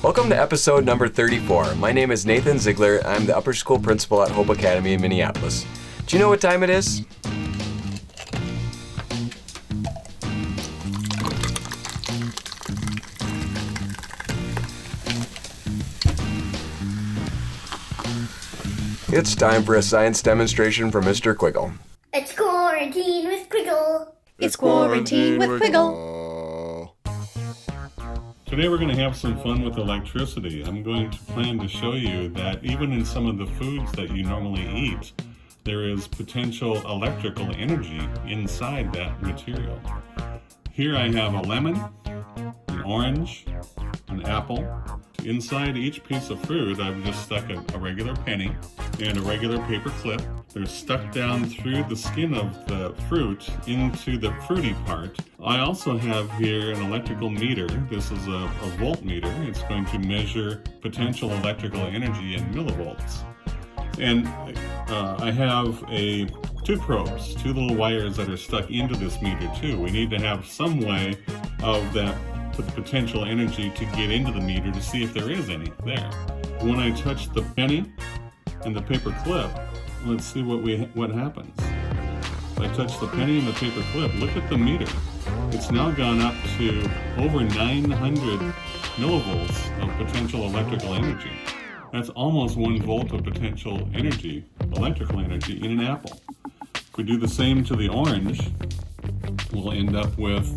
Welcome to episode number 34. My name is Nathan Ziegler. I'm the upper school principal at Hope Academy in Minneapolis. Do you know what time it is? It's time for a science demonstration from Mr. Quiggle. It's quarantine with Quiggle. It's quarantine with Quiggle. Today we're going to have some fun with electricity. I'm going to plan to show you that even in some of the foods that you normally eat, there is potential electrical energy inside that material. Here I have a lemon, an orange, an apple. Inside each piece of fruit, I've just stuck a regular penny and a regular paper clip. They're stuck down through the skin of the fruit into the fruity part. I also have here an electrical meter. This is a voltmeter. It's going to measure potential electrical energy in millivolts. And I have two probes, two little wires that are stuck into this meter too. We need to have some way of that the potential energy to get into the meter to see if there is any there. When I touch the penny and the paper clip, let's see what happens. If I touch the penny and the paper clip, look at the meter. It's now gone up to over 900 millivolts of potential electrical energy. That's almost 1 volt of potential energy, electrical energy, in an apple. If we do the same to the orange, we'll end up with,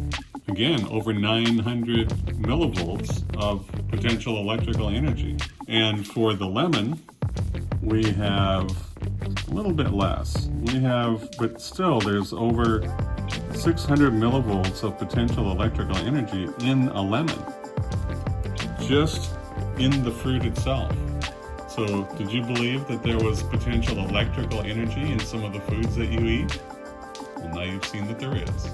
again, over 900 millivolts of potential electrical energy. And for the lemon, we have a little bit less. But still, there's over 600 millivolts of potential electrical energy in a lemon, just in the fruit itself. So, did you believe that there was potential electrical energy in some of the foods that you eat? Well, now you've seen that there is.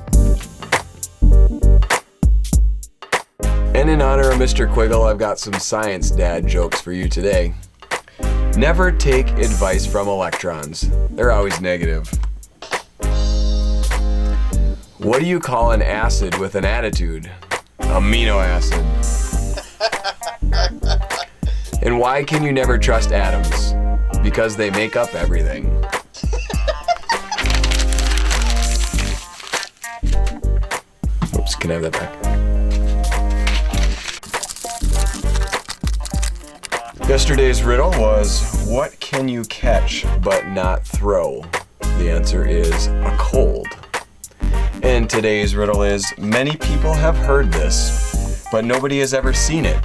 And in honor of Mr. Quiggle, I've got some science dad jokes for you today. Never take advice from electrons. They're always negative. What do you call an acid with an attitude? Amino acid. And why can you never trust atoms? Because they make up everything. Oops, can I have that back? Yesterday's riddle was, what can you catch but not throw? The answer is a cold. And today's riddle is, many people have heard this, but nobody has ever seen it.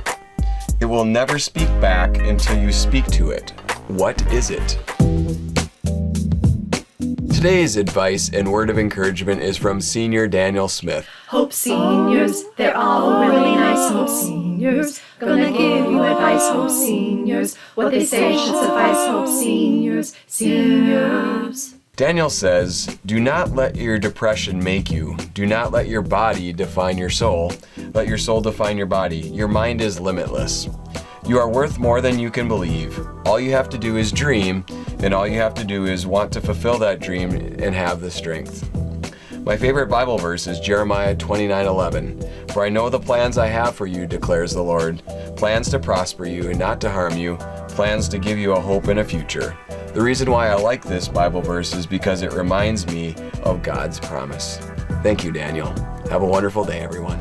It will never speak back until you speak to it. What is it? Today's advice and word of encouragement is from Senior Daniel Smith. Hope seniors, they're all really nice. Hope seniors, gonna give you advice. Hope seniors, what they say should suffice. Hope seniors, seniors. Daniel says, do not let your depression make you. Do not let your body define your soul. Let your soul define your body. Your mind is limitless. You are worth more than you can believe. All you have to do is dream, and all you have to do is want to fulfill that dream and have the strength. My favorite Bible verse is Jeremiah 29:11. For I know the plans I have for you, declares the Lord. Plans to prosper you and not to harm you. Plans to give you a hope and a future. The reason why I like this Bible verse is because it reminds me of God's promise. Thank you, Daniel. Have a wonderful day, everyone.